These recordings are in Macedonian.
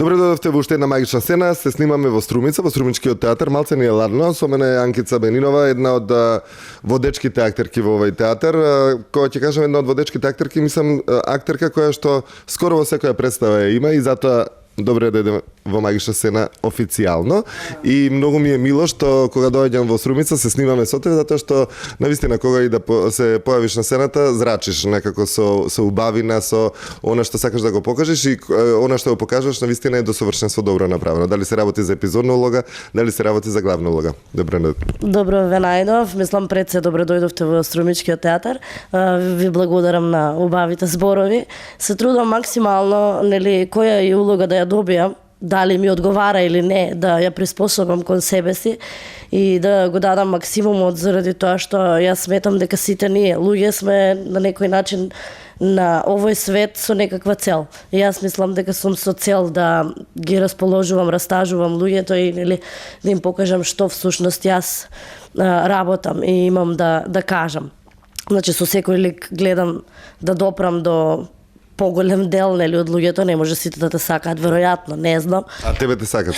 Добре дојдовте во уште една магична сцена. Се снимаме во Струмица, во Струмичкиот театар. Малце ни е ладно. Со мене е Анкица Бенинова, една од водечките актерки во овој театар. Кога ќе кажам една од водечките актерки, мислам актерка која што скоро во секоја представа ја има и затоа добре да идем во магична сцена официјално. И многу ми е мило што кога доаѓам во Струмица се снимаме со тебе, затоа што навистина кога и да се појавиш на сцената, зрачиш некако со убавина, со она што сакаш да го покажеш и она што го покажеш навистина е до совршенство добро направено. Дали се работи за епизодна улога, дали се работи за главна улога. Добро ве најдов. Мислам пред се добре дојдовте во Струмичкиот театар. Ви благодарам на убавите зборови. Се трудам максимално, нели, која е улога да ја добијам, дали ми одговара или не, да ја приспособам кон себе си и да го дадам максимумот, заради тоа што јас сметам дека сите ние луѓе сме на некој начин на овој свет со некаква цел. И јас мислам дека сум со цел да ги расположувам, растажувам луѓето и нели да им покажам што всушност јас работам и имам да кажам. Значи со секој лик гледам да допрам до поголем дел, нели, од луѓето, не може сите да те сакаат, веројатно, не знам. А тебе те сакат?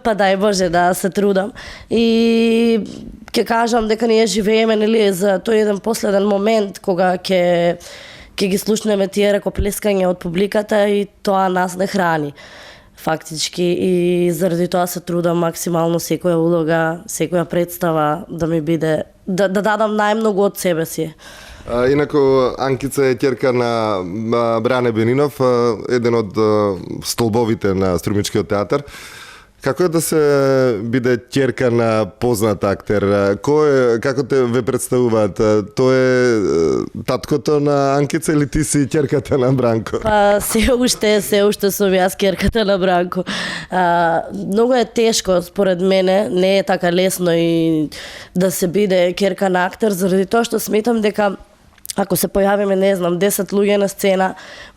Па дај Боже да се трудам. И ќе кажам дека ние живееме, нели, за тој еден последен момент кога ќе ги слушнеме тие ракоплескања од публиката и тоа нас не храни. Фактички, и заради тоа се трудам максимално секоја улога, секоја представа да ми биде, да дадам најмногу од себе си. Инаку, Анкица е ќерка на Бране Бенинов, еден од столбовите на Струмичкиот театар. Како е да се биде ќерка на познат актер? Како те ве представуваат? Тој е таткото на Анкица или ти си ќерката на Бранко? Па се уште сум јас ќерката на Бранко. Многу е тешко според мене, не е така лесно и да се биде ќерка на актер, заради тоа што сметам дека ако се појавиме, не знам, 10 луѓе на сцена,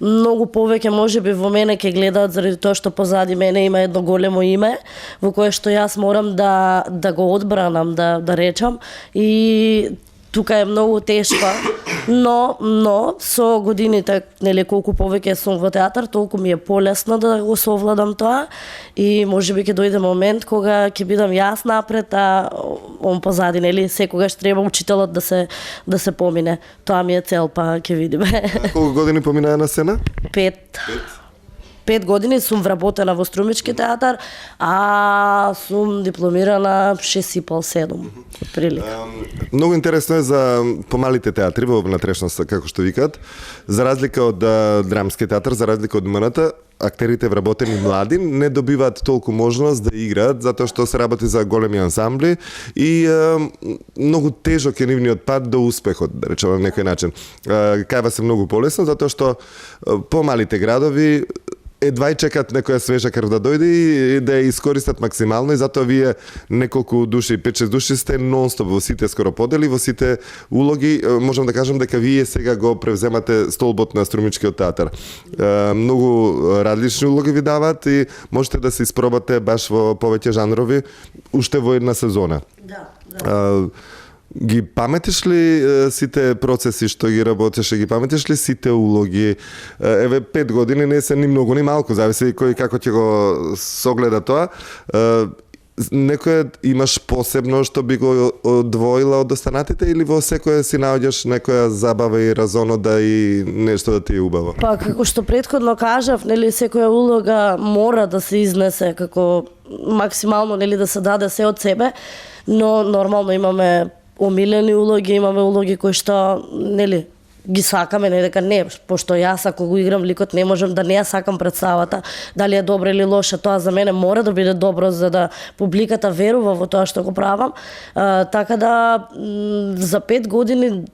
многу повеќе можеби во мене ќе гледаат заради тоа што позади мене има едно големо име во кое што јас морам да го одбранам, да речам, и тука е многу тешко, но со годините, нели, колку повеќе сум во театар, толку ми е полесно да го совладам тоа и можеби ќе дојде момент кога ќе бидам јас напред, а он позади, нели, секогаш треба учителот да се помине. Тоа ми е цел, па ќе видиме. Колку години поминаа на сцена? 5 години сум вработена во Струмички театар, а сум дипломирана 6,5-7 прилика. Многу интересно е за помалите театри во внатрешноста, како што викаат. За разлика од драмски театар, за разлика од МНТ, актерите вработени млади не добиваат толку можност да играат, затоа што се работи за големи ансамбли и многу тежок е нивниот пат до успехот, да речеме на некој начин. Кајва се многу полесно, затоа што помалите градови едва и чекат некоја свежа крв да дојде и да ја искористат максимално, и затоа вие неколку души, 5-6 души сте нонстоп во сите скоро подели, во сите улоги. Можам да кажам дека вие сега го превземате столбот на Струмичкиот театар. Многу различни улоги ви даваат и можете да се испробате баш во повеќе жанрови уште во една сезона. Да. Ги паметиш ли сите процеси што ги работеше, ги паметиш ли сите улоги? Еве 5 години не се ни многу ни малку, зависи кој како ќе го согледа тоа. Некој имаш посебно што би го одвоила од останатите или во секоја си наоѓаш некоја забава и разонода и нешто да ти е убаво? Па како што претходно кажав, нели, секоја улога мора да се изнесе како максимално, нели, да се даде се од себе, но нормално имаме омилени улоги, имаме улоги кои што, нели, ги сакаме, не дека не, пошто јас ако го играм ликот не можам да не ја сакам представата, дали е добра или лоша, тоа за мене мора да биде добро за да публиката верува во тоа што го правам. Така да за 5 години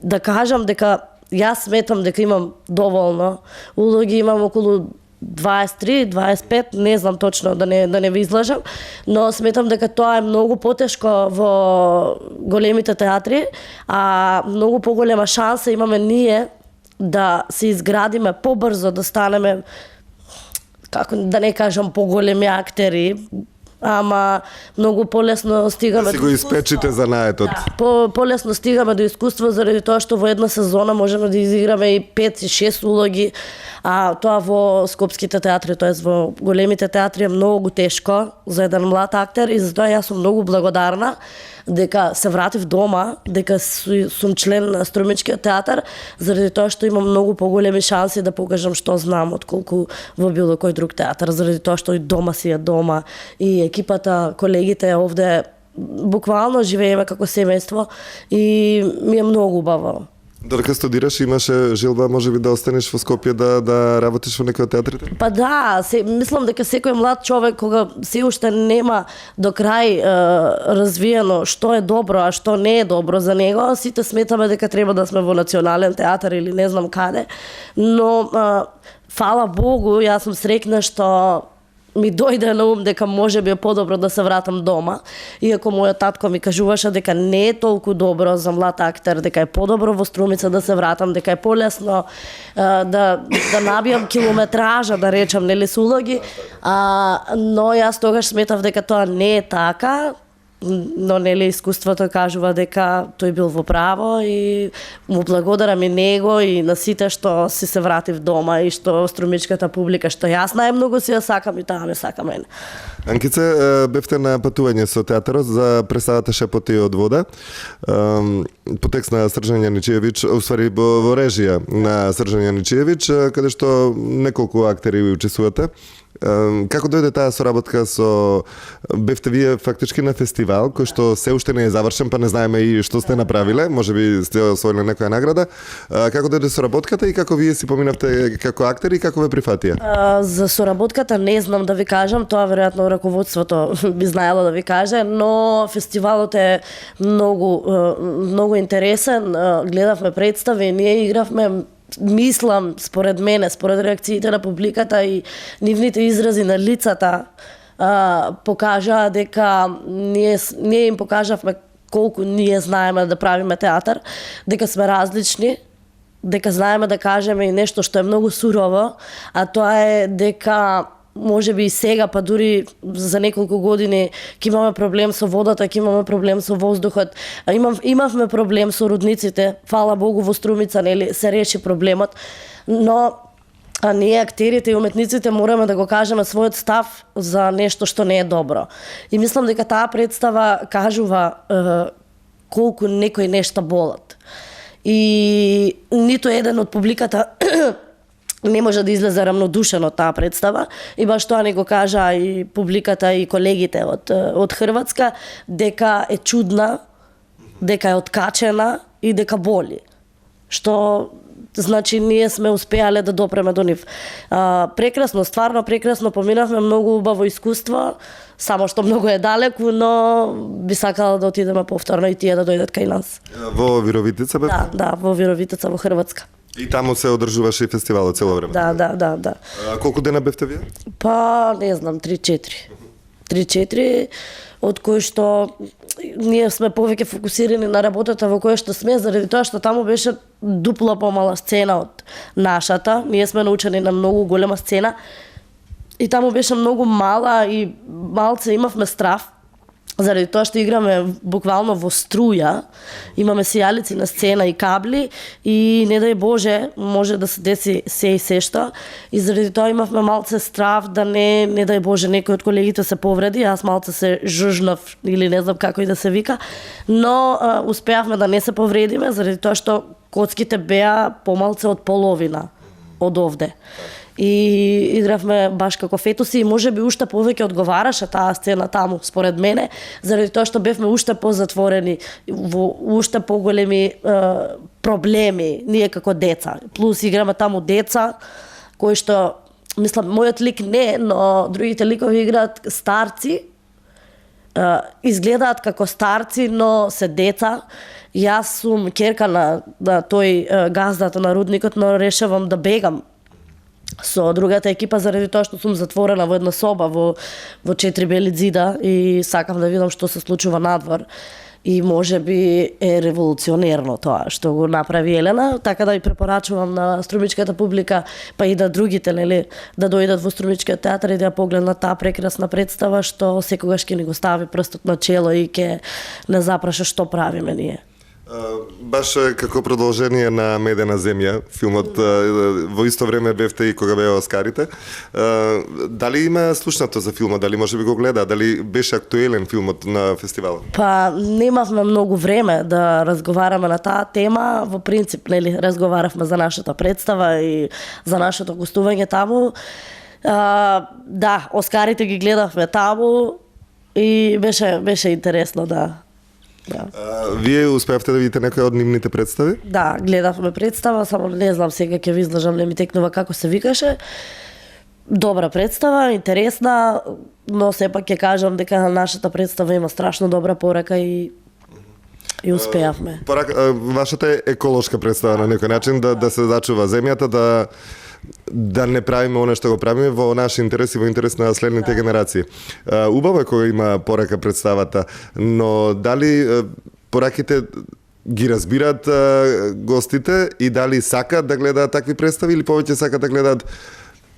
да кажам дека јас сметам дека имам доволно улоги, имам околу 23, 25, не знам точно да не ви излажам, но сметам дека тоа е многу потешко во големите театри, а многу поголема шанса имаме ние да се изградиме побрзо, да станеме, како да не кажам поголеми актери, ама многу полесно стигаме Си го испечите за наетот. полесно стигаме до искуство заради тоа што во една сезона можеме да изиграме и 5 и 6 улоги, а тоа во скопските театри, тоест во големите театри е многу тешко за еден млад актер и затоа јас сум многу благодарна дека се вратив дома, дека сум член на Струмичкиот театар, заради тоа што имам многу поголеми шанси да покажам што знам отколку во било кој друг театар, заради тоа што и дома си е дома и екипата, колегите овде буквално живееме како семејство и ми е многу убаво. Додека студираш, имаше желба можеби да останеш во Скопје да работиш во некој од театрите? Па да, мислам дека секој млад човек кога се уште нема до крај развиено што е добро, а што не е добро за него, сите сметаме дека треба да сме во национален театар или не знам каде, но фала Богу, јас сум среќна што ми дојде на ум дека можеби е подобро да се вратам дома, иако мојот татко ми кажуваше дека не е толку добро за млад актер, дека е подобро во Струмица да се вратам, дека е полесно да набијам километража, да речам, нели, со улоги, но јас тогаш сметав дека тоа не е така, но нели искуството кажува дека тој бил во право и му благодарам и него и на сите што си се вратив дома и што струмичката публика што јас најмногу си ја сакам и таа ме сака мене. Анкице, бевте на патување со театарот за представата Шепоти од вода. По текст на Срđan Јаничиевиќ, усвари во режија на Срđan Јаничиевиќ, каде што неколку актери учествувате. Како дојде таа соработка со... Бевте вие фактички на фестивал, кој што се уште не е завршен, па не знаеме и што сте направиле, можеби сте освоиле некоја награда. Како дојде соработката и како вие си поминавте како актери и како ве прифатија? За соработката не знам да ви кажам, тоа веројатно раководството би знаело да ви каже, но фестивалот е многу интересен, гледавме представи, ние игравме. Мислам, според мене, според реакциите на публиката и нивните изрази на лицата, покажаа дека ние им покажавме колку ние знаеме да правиме театар, дека сме различни, дека знаеме да кажеме и нешто што е многу сурово, а тоа е дека можеби и сега, па дури за неколку години ќе имаме проблем со водата, ќе имаме проблем со воздухот. Имавме проблем со рудниците, фала Богу во Струмица, нели, се реши проблемот, но ние актерите и уметниците мораме да го кажеме својот став за нешто што не е добро. И мислам дека таа представа кажува колку некои нешта болат. И ниту еден од публиката не може да излезе рамнодушен од таа представа и баш тоа ни го кажа и публиката и колегите од Хрватска, дека е чудна, дека е откачена и дека боли. Што значи ние сме успеале да допреме до нив. Прекрасно, стварно прекрасно, поминавме многу убаво искуство, само што многу е далеку, но би сакала да отидеме повторно и тие да дојдат кај нас. Во Вировитица бе? Да, во Вировитица во Хрватска. И таму се одржуваше и фестивалот цело време? Да. Колку дена бевте вие? Па, не знам, 3-4. 3-4, од кои што ние сме повеќе фокусирани на работата во која што сме, заради тоа што таму беше дупло помала сцена од нашата. Ние сме научени на многу голема сцена и таму беше многу мала и малце имавме страв, заради тоа што играме буквално во струја, имаме сијалици на сцена и кабли и не дај Боже може да се деси се и се што и заради тоа имавме малце страв да не дај Боже некој од колегите се повреди, јас малце се жужнав или не знам како и да се вика, но успеавме да не се повредиме заради тоа што коцките беа помалце од половина од овде. И игравме баш како фетуси и можеби уште повеќе одговараше таа сцена таму, според мене, заради тоа што бевме уште позатворени, во уште поголеми проблеми, ние како деца. Плюс играме таму деца, кои што, мислам, мојот лик не, но другите ликови играат старци, изгледаат како старци, но се деца. Јас сум ќерка на тој газдата на рудникот, но решавам да бегам со другата екипа заради тоа што сум затворена во една соба во 4 бели ѕида и сакам да видам што се случува надвор. и може би е револуционерно тоа што го направи Елена, така да ви препорачувам на струмичката публика, па и да другите, нели, да дојдат во Струмичкиот театар и да ја погледнат таа прекрасна представа што секогаш ќе ни го стави прстот на чело и ќе не запраша што правиме ние. Баш како продолжение на Медена земја, филмот во исто време бевте и кога беа Оскарите. Дали има слушнато за филмот, дали може би го гледа, дали беше актуелен филмот на фестивалот? Па немавме многу време да разговараме на таа тема, во принцип, нели, разговаравме за нашата представа и за нашето гостување таму. Да, Оскарите ги гледавме таму и беше интересно, да. Да. Вие успеавте да видите некоја од нивните представи? Да, гледавме представа, само не знам сега ќе ви излажам, не ми текнува како се викаше. Добра представа, интересна, но сепак ќе кажам дека нашата представа има страшно добра порака и успеавме. Вашата е еколошка представа на некој начин, да се зачува земјата, да не правиме оно што го правиме во наш интерес и во интерес на следните генерации. Убаво е кога има порака представата, но дали пораките ги разбираат гостите и дали сакаат да гледаат такви представи или повеќе сакаат да гледаат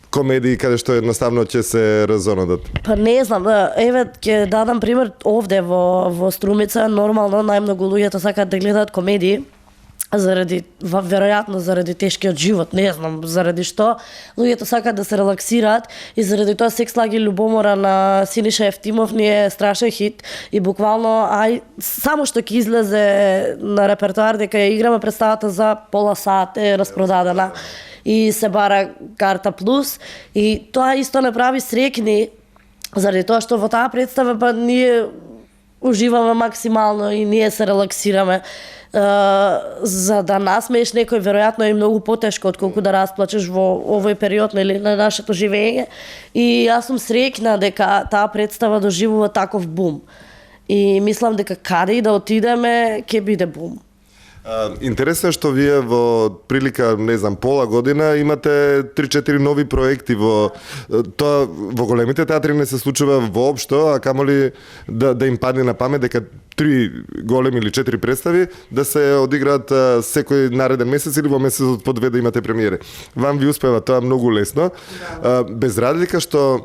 комедии каде што едноставно ќе се разонадат? Па не знам, еве ќе дадам пример овде во Струмица, нормално најмногу луѓето сакаат да гледаат комедии, веројатно заради тешкиот живот, не знам заради што, луѓето сакаат да се релаксираат и заради тоа Секс, лаги, љубомора на Синиша Ефтимов ни е страшен хит и буквално само што ќе излезе на репертоар дека ја играме представата за пола сат е распродадена и се бара карта плюс и тоа исто не прави среќни заради тоа што во таа представа па ние уживаме максимално и ние се релаксираме. За да насмееш некој веројатно е многу потешко отколку да расплачеш во овој период на нашето живење и јас сум среќна дека таа представа доживува таков бум и мислам дека каде и да отидеме ќе биде бум. Интересно е што вие во прилика, не знам, пола година имате 3-4 нови проекти тоа во големите театри не се случува воопшто, а камоли да им падне на памет дека 3 големи или 4 представи да се одиграат секој нареден месец или во месецот по 2 да имате премиери. Вам ви успева тоа многу лесно, без разлика што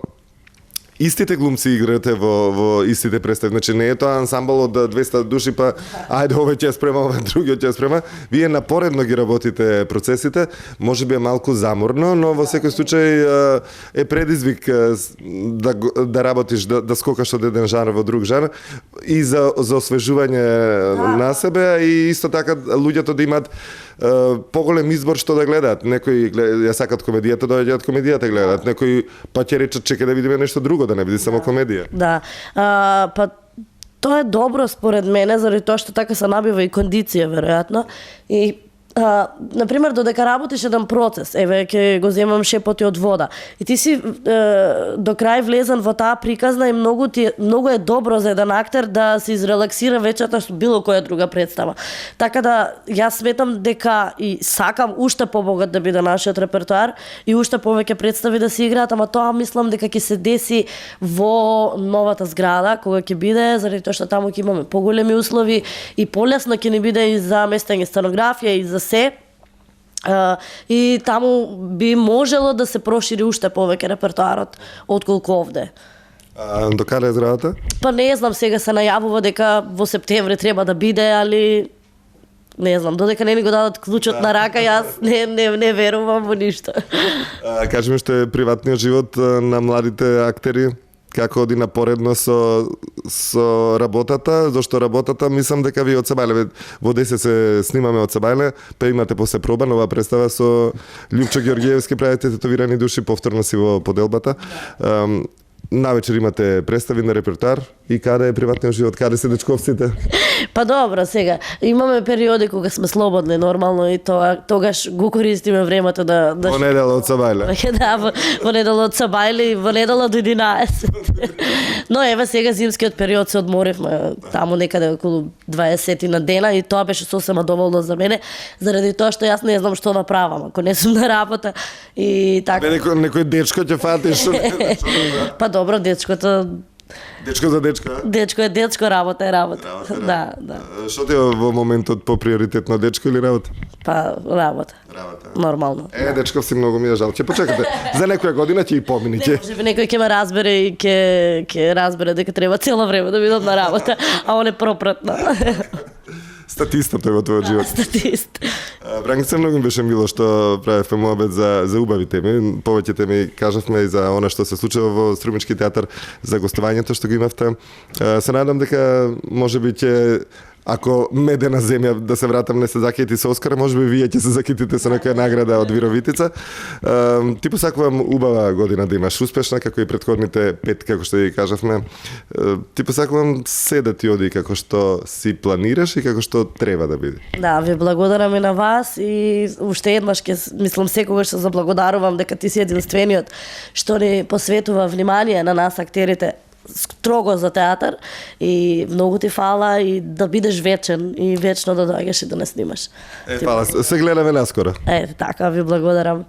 истите глумци играте во истите представи. Значи не е тоа ансамбл од 200 души па ајде овој ќе спрема, овој другиот ќе спрема. Вие напоредно ги работите процесите, можеби е малку заморно, но во секој случај е предизвик да работиш, да скокаш од еден жанр во друг жанр и за освежување на себе и исто така луѓето да имаат поголем избор што да гледаат. Некои ја сакат комедијата, доаѓаат комедијата гледаат. Некои па ќе речат чека да видиме нешто друго, да не биде само комедија. Да. Па тоа е добро според мене заради тоа што така се набива и кондиција веројатно и например, додека работиш еден процес, еве ќе го земам шепоти од вода, и ти си до крај влезен во таа приказна и многу е добро за еден актер да се изрелаксира вечерта со било која друга представа. Така да јас сметам дека и сакам уште побогат да биде нашиот репертоар и уште повеќе представи да се играат, ама тоа мислам дека ќе се деси во новата зграда кога ќе биде, заради тоа што таму ќе имаме поголеми услови и полесно ќе ни биде и за местење сценографија и за се. И таму би можело да се прошири уште повеќе репертоарот отколку овде. До каде е зградата? Па не знам, сега се најавува дека во септември треба да биде, али не знам, додека не ни го дадат клучот на рака, јас не верувам во ништо. Кажи ми што е приватниот живот на младите актери? Како оди напоредно со работата, зашто работата мислам дека ви од Сабајле во 10 се снимаме од Сабајле, па имате после проба нова представа со Љупчо Ѓорѓиевски, правите тетовирани души, повторно си во поделбата. Навечер имате представи на репертоар и каде е приватниот живот, каде се дечковците? Па добро, сега имаме периоди кога сме слободни нормално и тогаш го користиме времето да во недела од Сабајле. Да, во недела од Сабајле и во недела до 11. Но еве сега зимскиот период се одморивме таму некаде околу 20 на дена и тоа беше сосема доволно за мене, заради тоа што јас не знам што да правам ако не сум на работа и така. Некој дечко ќе фатиш. Па добро, дечкото Дечко за дечко, а? Дечко е дечко, работа е работа. Да, да. Што ти е во моментот по приоритетно, дечко или работа? Па работа. Работа. Нормално. Дечков си многу ми е жал. Ќе почекате. За некоја година ќе и помини. Може би некој ќе ме разбере и ќе разбере дека треба цело време да бидам на работа, а он е пропратно. Статистот е во твојот живот. Статист. Брангица, многу ми беше мило што правевме муабет за убави теми. Повеќе теми кажавме и за она што се случува во Струмички театар, за гостувањето што го имавте. Се надам дека можеби ќе, ако медена земја да се вратам, не се закити со Оскар, можеби вие ќе се закитите со некоја награда од Вировитица. Ти посакувам убава година да имаш, успешна како и претходните 5, како што ви кажавме. Ти посакувам се да ти оди како што си планираш и како што треба да биде. Да, ви благодарам и на вас и уште еднаш мислам секогаш се заблагодарувам дека ти си единствениот што ни посветува внимание на нас актерите строго за театар и многу ти фала и да бидеш вечен и вечно да доаѓаш и да не снимаш. Фала, се гледаме наскоро. Така, ви благодарам.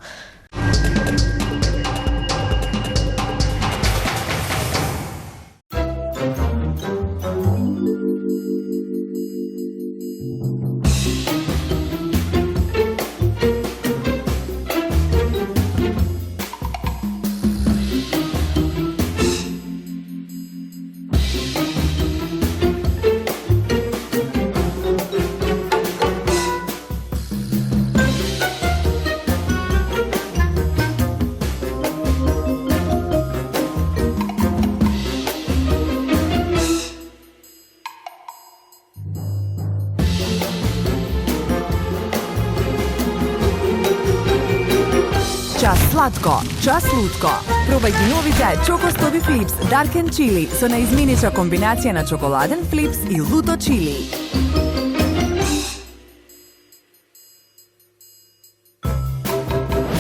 Час сладко, час лутко. Пробај ги новите Choco Stobi Flips Dark and Chili со наизменича комбинација на чоколаден флипс и луто чили.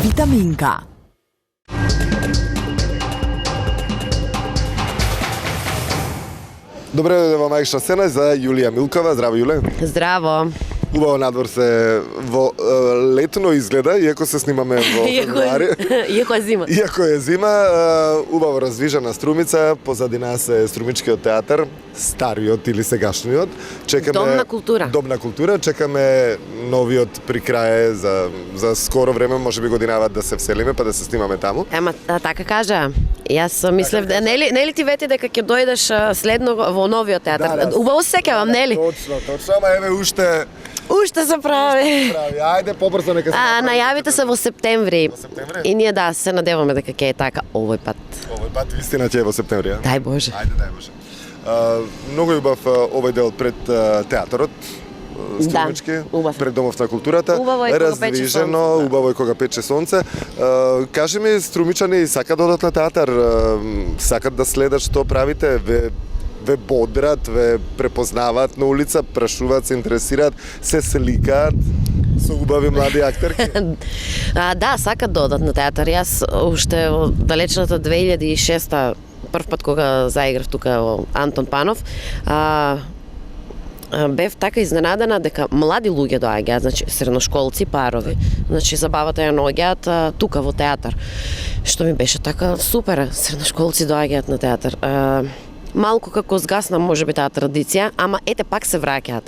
Витаминка. Добре дојде во Мајшна сцена за Јулија Милкова. Здраво, Јуле. Здраво. Убаво надвор се во летно изгледа, иако се снимаме во февруари. Иако е зима. Иако е зима, убаво раздвижена Струмица, позади нас е Струмичкиот театар, стариот или сегашниот. Чекаме Дом на култура. Дом на култура, чекаме новиот при крај за скоро време, можеби годинава да се вселиме па да се снимаме таму. Ема така кажа. Јас мислев нели ти вети дека ќе дојдеш следно во новиот театар. Да. Убаво се сеќавам, нели? Точно, ама еве уште се прави. Ајде побрзо нека се. Најавите се во септември. Во септември? И ние се надеваме дека ќе е така овој пат. Овој пат вистина ќе е во септември, а? Дај Боже. Ајде, дај Боже. Многу убав овој дел пред театарот. Струмички, убав. Пред Домов на културата. Убаво е кога пече раздвижено, сонце, да. убаво е кога пече сонце. Кажи ми, струмичани сакат да одат на театар, сакат да следат што правите, ве бодрат, ве препознаваат на улица, прашуваат, се интересираат, се сликаат со убави млади актерки. Да, сакат да одат на театар. Јас уште во далечната 2006 прв пат кога заиграв тука во Антон Панов, бев така изненадана дека млади луѓе доаѓаат, значи средношколци, парови. Значи забавата ја наоѓаат тука во театар. Што ми беше така супер, средношколци доаѓаат на театар. Малку како згасна можеби таа традиција, ама ете пак се враќаат.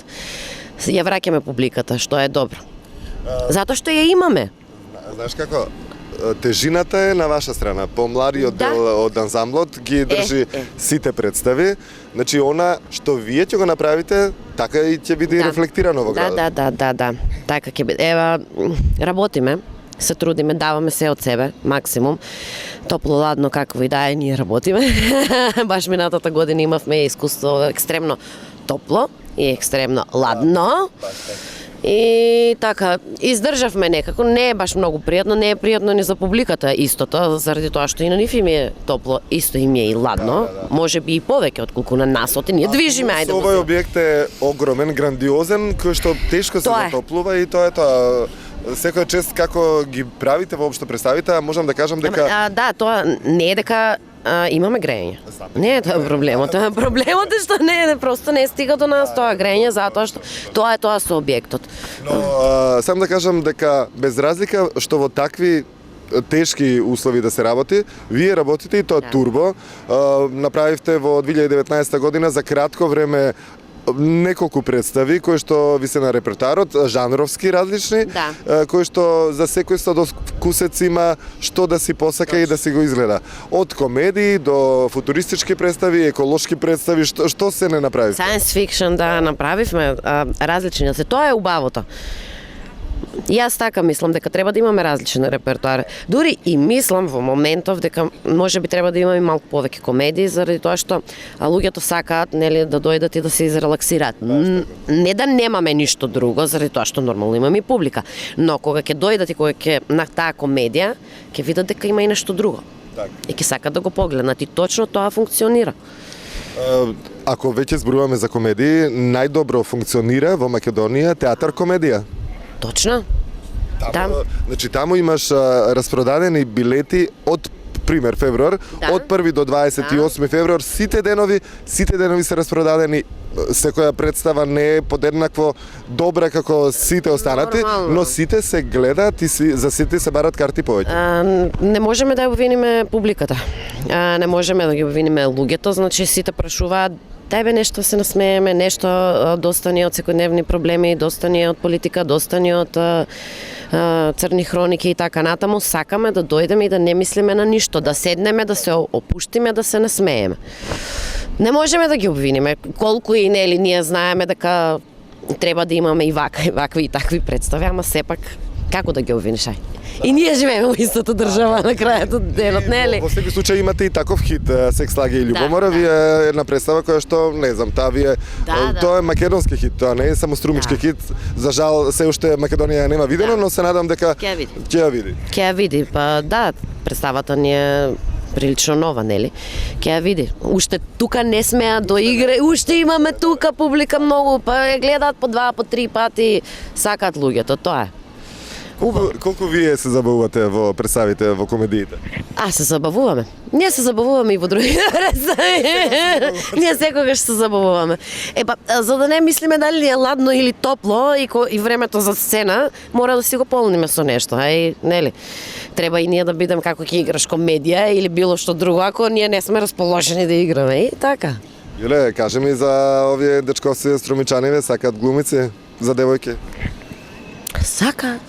Ја враќаме публиката, што е добро. Затоа што ја имаме. Знаеш како? Тежината е на ваша страна. Помладиот дел од ансамблот ги држи сите представи. Значи, она што вие ќе го направите, така и ќе биде рефлектирано во градот. Да. Така ќе биде. Ева, работиме, се трудиме, даваме се од себе, максимум. Топло, ладно, какво и да е, ние работиме. Баш минатата година имавме искуство екстремно топло и екстремно ладно. И така, издржавме некако, не е баш многу пријатно, не е пријатно ни за публиката истото, заради тоа што и на нив им е топло, исто им е и ладно, може би и повеќе отколку на нас, ние движиме, ајде. Овој објект е огромен, грандиозен, кој што тешко се затоплува и тоа е тоа. Секоја чест како ги правите воопшто представите, можам да кажам дека да, тоа не е дека имаме грејење. Не е тоа проблемот. Проблемот е што просто не стига до нас тоа грејење затоа што тоа е со објектот. Но сам да кажам дека без разлика што во такви тешки услови да се работи, вие работите и тоа турбо. Направивте во 2019 година за кратко време неколку представи кои што ви се на репертуарот, жанровски различни, кои што за секој сладокусец има што да си посака и да си го изгледа. Од комедии до футуристички представи, еколошки представи, што се не направи? Science fiction да направивме, различни се. Тоа е убавото. Јас така мислам дека треба да имаме различен репертуар. Дури и мислам во моментов дека можеби треба да имаме малку повеќе комедии заради тоа што луѓето сакаат нели да дојдат и да се изрелаксираат. Не да немаме ништо друго заради тоа што нормално имаме и публика, но кога ќе дојдат и кога ќе на таа комедија ќе видат дека има и нешто друго. И ќе сакат да го погледнат и точно тоа функционира. Ако веќе зборуваме за комедии, најдобро функционира во Македонија театар комедија. Точно. Значи таму имаш распродадени билети од пример февруар, од 1 до 28 февруар, сите денови се распродадени. Секоја представа не е подеднакво добра како сите останати, но сите се гледаат и за сите се барат карти повеќе. Не можеме да ја обвиниме публиката. Не можеме да ги обвиниме луѓето, значи сите прашуваат дај бе нешто се насмееме, нешто доста ни од секојдневни проблеми, доста ни од политика, доста ни од црни хроники и така натаму. Сакаме да дојдеме и да не мислиме на ништо, да седнеме, да се опуштиме, да се насмееме. Не можеме да ги обвиниме, колку и нели ние знаеме дека треба да имаме и вакви и такви представи, ама сепак како да ги обвиниш? И ние живееме во истата држава на крајот од денот, нели? Во секој случај имате и таков хит, Секс, лаги и љубомора, вие една представа која што, не знам, тоа е македонски хит, тоа не е само струмички хит. За жал, се уште Македонија нема видено, но се надам дека ќе ја види. Ќе ја види, па да, представата ни е прилично нова, нели? Ќе ја види. Уште тука не смеа до игре, уште имаме тука публика многу, па ја гледаат по 2, по 3 пати, сакаат луѓето, тоа е. Колку вие се забавувате во представите, во комедиите? Се забавуваме. Ние се забавуваме и во други представи. Ние секогаш се забавуваме. За да не мислиме дали е ладно или топло и времето за сцена, мора да си го полниме со нешто, нели? Треба и ние да бидеме како ќе играш комедија или било што друго, ако ние не сме расположени да играме, и така. Јуле, кажи ми за овие дечковци струмичани, сакаат глумици за девојки? Сакаат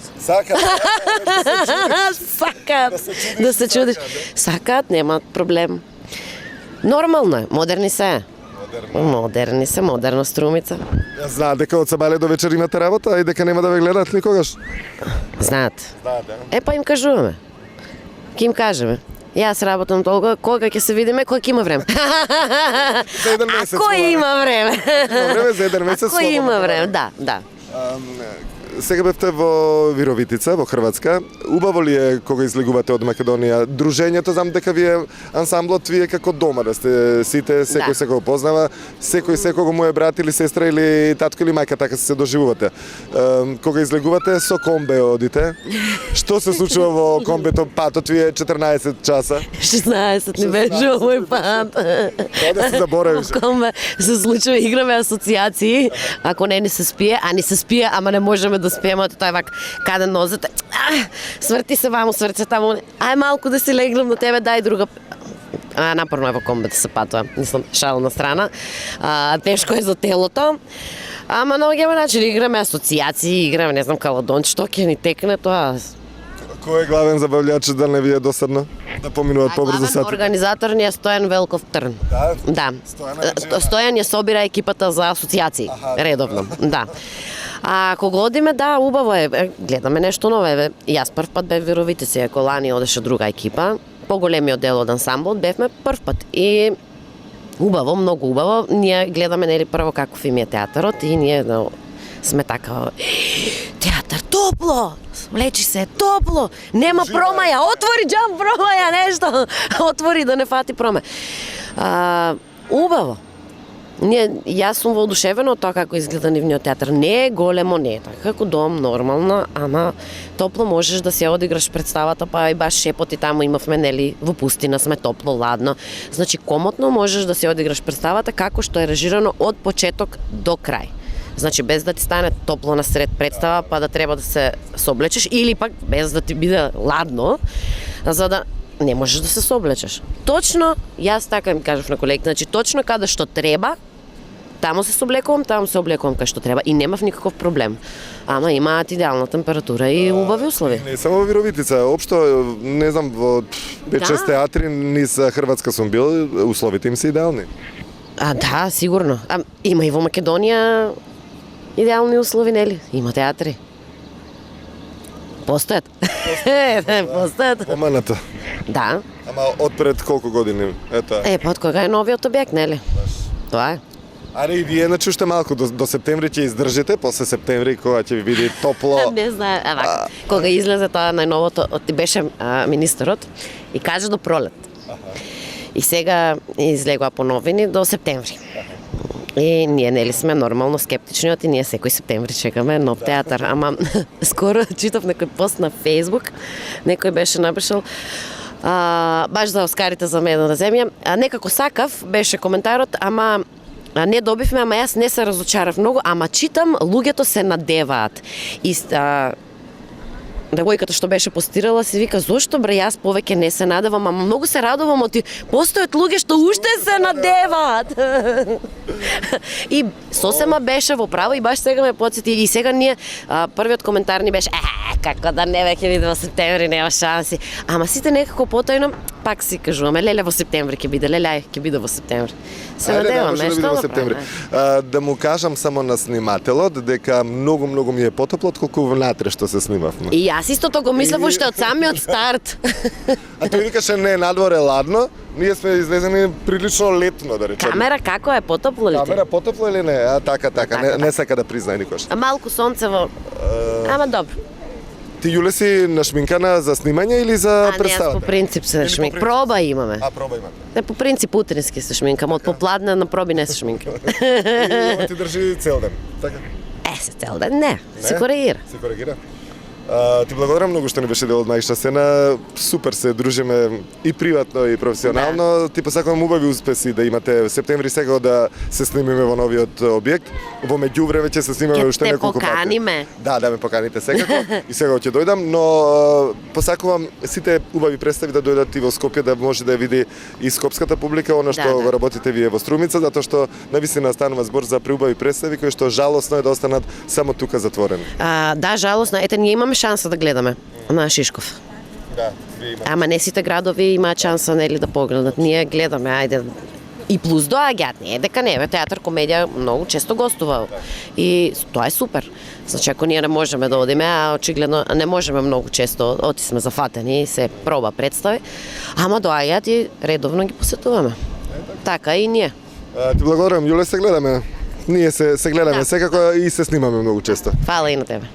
да се чудиш. Сакаат, немаат проблем. Нормално е, модерни се. Модерна струмица. Знаат дека од сабале до вечер имате работа и дека нема да ве гледаат никогаш? Знаат. Па им кажуваме. Ке им кажеме. Јас работам толку, кога ќе се видиме, кога ќе има време. За еден месец. Ако има време. За еден месец. Ако има време, да. Сега бевте во Вировитица, во Хрватска. Убаво ли е кога излегувате од Македонија? Дружењето, знам дека вие ансамблот, вие како дома да сте сите, секој секој познава, секој секого му е брат или сестра или татко или мајка, така се доживувате. Кога излегувате со комбе одите, што се случува во комбето? Патот ви е 14 часа? 16 ни беше овој пат. Тоа да се заборавиш. Комбе се случува, играме асоциации, ако не ни се спие, а ни се спие, ама не можеме да спиеме, тоа е вак, каде нозете, сврти се ваму, сврти се таму, малку да си легнам на тебе, дај друга. Напорно е во комбето се патува, мислам, шал на страна, тешко е за телото, ама на овој начин играме асоциации, играме, не знам, каладон, што ќе ни текне тоа. Кој е главен забавлjač да не ви е досадно? Да поминуваат побрзо сати? Организатор ни е Стојан Велков Трн. Да. Стојан ја собира екипата за асоциации, редовно. Да. Кога одиме, да, убаво е, гледаме нешто ново. Јас прв пат бев Вировитица, ако лани одеше друга екипа, поголемиот дел од ансамблот бевме прв пат. И убаво, многу убаво, ние гледаме нели прво каков им е театарот и ние сме така, театар топло, лечи се топло, нема промаја, отвори джам промаја, нешто, отвори да не фати промаја. Убаво. Јас сум воодушевена од тоа како изгледа нивниот театар. Не е големо, не е така како дом, нормално, ама топло можеш да се одиграш представата, па и баш шепоти таму имавме, нели, во пустина сме, топло, ладно. Значи, комотно можеш да се одиграш представата како што е режирано од почеток до крај. Значи без да ти стане топло насред представа, па да треба да се соблечеш, или пак без да ти биде ладно, за да не можеш да се соблечеш. Точно, јас така им кажав на колегите, значи точно каде што треба, таму се соблекувам, таму се облекувам кај што треба и немав никаков проблем. Ама имаат идеална температура и убави услови. Не само во Вировитица, општо, не знам, во 5-6 театри низ Хрватска сум бил, условите им се идеални. Да, сигурно. Има и во Македонија идеални услови, нели? Има театри. Постојат. Постојат. Оманата. Да. Ама отпред колку години? Ето. Од кога е новиот објект, нели? Тоа е. Аре и вие значи уште малку до септември ќе издржите, после септември кога ќе ви биде топло. Не знае, кога излезе тоа најновото, беше министерот и кажа до пролет. И сега излегува по новини до септември. И ние нели сме нормално скептични, и ние секој септември чекаме нов театар. Ама скоро читав некој пост на Фейсбук, некој беше напишал баш за Оскарите за медна земја, некако сакав беше коментарот, ама не добивме, ама јас не се разочарав многу, ама читам, луѓето се надеваат. И девојката што беше постирала си вика, зошто бре, јас повеќе не се надевам, ама многу се радувам од постојат луѓе што уште се надеваат. И сосема беше во право и баш сега ме потсети и сега ние првиот коментар ни беше како да не веќе биде во септември, нема шанси. Ама сите некако потајно пак си кажуваме, леле во септември ќе биде, леле ќе биде во септември. Се надеваме, да биде во септември. Да му кажам само на снимателот дека многу ми е потопло отколку внатре што се снимавме. И јас истото го мислев уште од самиот старт. А тој викаше не, надвор е ладно, ние сме излезени прилично летно, да речеме. Камера како е, потопло ли ти? Камера потопло или не? Така. Не сака да признае никош. Малку сонце во... Ама добро. Ти, Јуле, си нашминкана за снимање или за представата? Не, по принцип се шминк. Проба имаме. Проба имате. Не, по принцип утрински се шминкам, од попладне на проби не се шминкам. И ти држи цел ден, така? Се цел ден не, се коригира. Се коригира. Ти благодарам многу што не беше дел од Мајшна сцена. Супер се дружиме и приватно и професионално. Да. Ти посакувам убави успеси да имате септември сега да се снимиме во новиот објект. Во меѓувреме ќе се снимиме уште неколку пати. Ќе те поканиме. Да, ме поканите секако. И сега ќе дојдам, но посакувам сите убави представи да дојдат и во Скопје да може да види и скопската публика она што го работите вие во Струмица, затоа што навистина станува збор за преубави представи кои што жалосно е да останат само тука затворени. Да, жалосно. Ете, ние имаме шанса да гледаме на Шишков. Да, вие имате. Ама не сите градови имаат шанса нели да погледнат. Ние гледаме, ајде. И плюс доаѓаат, не е дека не е, театар, комедија многу често гостува. И тоа е супер. Значи, ако ние не можеме да одиме, а очигледно не можеме многу често, оти сме зафатени и се проба представи, ама доаѓаат и редовно ги посетуваме. Така и ние. Ти благодарам, Јуле, се гледаме. Ние се гледаме секако и се снимаме многу често. Фала и на тебе.